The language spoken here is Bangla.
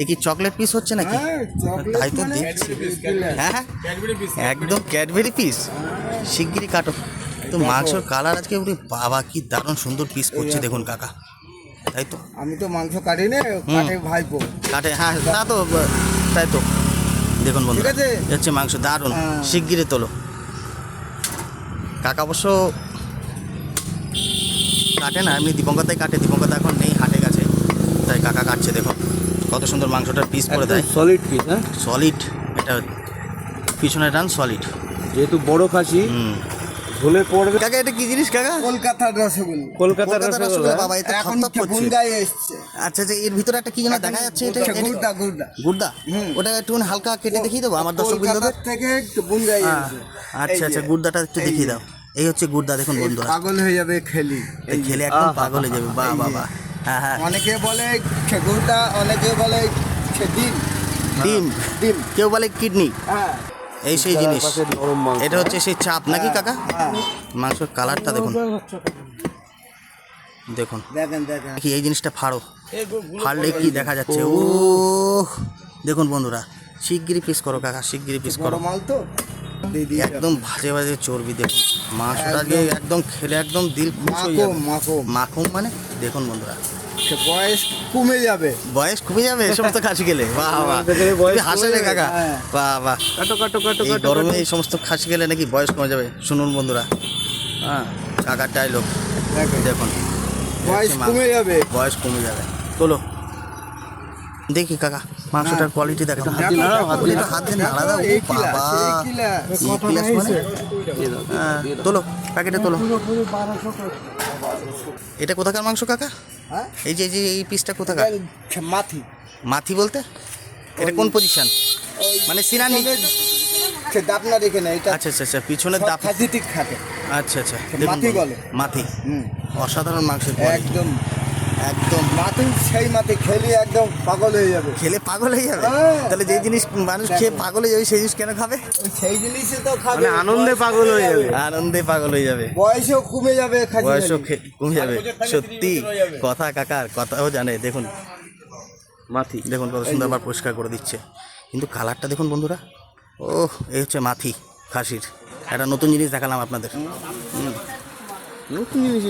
এ কি চকলেট পিস হচ্ছে নাকি? তাই তো দেখছি। হ্যাঁ একদম ক্যাডবেরি পিস। শিগগিরই কাটো। তো মাংসর কালার আজকে উনি বাবা কি দারুণ সুন্দর পিস করছে দেখুন কাকা। তাই তো আমি তো মাংস কাটি না, কাটে ভাইপো কাটে। হ্যাঁ তা তো তাই তো দেখুন বন্ধু, ঠিক আছে? হচ্ছে মাংস দারুণ। শিগগিরই তোলো। কাকা অবশ্য কাটে না, এমনি দীপঙ্করদাই কাটে। দীপঙ্করদা এখন নেই, হাটে গেছে, তাই কাকা কাটছে। দেখুন কত সুন্দর মাংসটার পিস করে দেয়। Solid piece. হ্যাঁ, সলিড। এটা পিছনের রান সলিড, যেহেতু বড় খাসি ঝোলে পড়বে। কাকা এটা কি জিনিস কাকা? কলকাতার রসগোল্লা। কলকাতার রসগোল্লা বাবা, এটা এখন থপথপ করছে। বুনগায় এসছে। আচ্ছা আচ্ছা, এর ভিতরে একটা কি যেন দেখা যাচ্ছে, এটা গুড়দা গুড়দা গুড়দা। ওটা একটু হালকা কেটে দেখিয়ে দেবো আমার দর্শক বিন্দুদের। কলকাতার থেকে একটু বুনগায় এসছে। আচ্ছা আচ্ছা, গুড়দাটা একটু দেখিয়ে দাও। এই হচ্ছে গুড়দা, দেখুন বন্ধুরা। পাগল হয়ে যাবে খেলি। এই খেলে একদম পাগল হয়ে যাবে। বাহ বাহ বাহ। হ্যাঁ হ্যাঁ, অনেকে বলে গুড়দা, অনেকে বলে ডিম। ডিম, ডিম। কেউ বলে কিডনি। হ্যাঁ, এই সেই জিনিস। এটা হচ্ছে সেই চাপ নাকি কাকা? মাংসের কালারটা দেখুন, দেখুন দেখেন দেখেন কি এই জিনিসটা ফাড়ো, ফাড়লে কি দেখা যাচ্ছে। ও দেখুন বন্ধুরা, শিগগিরই পিস করো কাকা, শিগগিরই পিস করো। বড় মাল তো একদম ভাজে ভাজে চর্বি। দেখুন মাংসটা যে একদম খেলে একদম দিল খুশ হয়ে যাবে। মাখো মাখুম মানে দেখুন বন্ধুরা, বয়স কমে যাবে। বয়স কমে যাবে এই সমস্ত খাসি খেলে। বাহ বাহ, তুমি হাসলে কাকা। বাহ বাহ, কাটো কাটো কাটো এই গরমে এই সমস্ত খাসি খেলে নাকি বয়স কমে যাবে। শুনুন বন্ধুরা, হ্যাঁ কাকার ডায়লগ দেখুন, বয়স কমে যাবে। বয়স কমে যাবে। তোলো দেখি কাকা মাংসটার কোয়ালিটি দেখো। হাত দিয়ে নাড়া দাও। বাবা মানে তোলো, প্যাকেটে তোলো। এটা কোথাকার মাংস কাকা? হ্যাঁ, এই যে এই পিসটা কোথাকার? মাথি। মাথি বলতে এটা কোন পজিশন? মানে সিনার নিচে? দাপনা দেখে না এটা। আচ্ছা আচ্ছা আচ্ছা, পিছনের দাপ। খাসি ঠিক খাটে। আচ্ছা আচ্ছা, মাথি বলে। মাথি। অসাধারণ মাংসের কোয়ালিটি। একদম একদম মাথি, সেই মাথি খেলে একদম পাগল হয়ে যাবে। খেলে পাগল হয়ে যাবে? তাহলে যে জিনিস মানুষ খেয়ে পাগল হয়ে যাবে সেই জিনিস কেন খাবে? সেই জিনিসে তো খাবে, আনন্দে পাগল হয়ে যাবে। আনন্দে পাগল হয়ে যাবে, বয়সও কমে যাবে। বয়সও কমে যাবে। সত্যি কথা কাকার কথাও জানে। দেখুন মাথি, দেখুন কত সুন্দর আবার পরিষ্কার করে দিচ্ছে। কিন্তু কালারটা দেখুন বন্ধুরা। ওহ, এই হচ্ছে মাথি খাসির। একটা নতুন জিনিস দেখালাম আপনাদের। নতুন জিনিস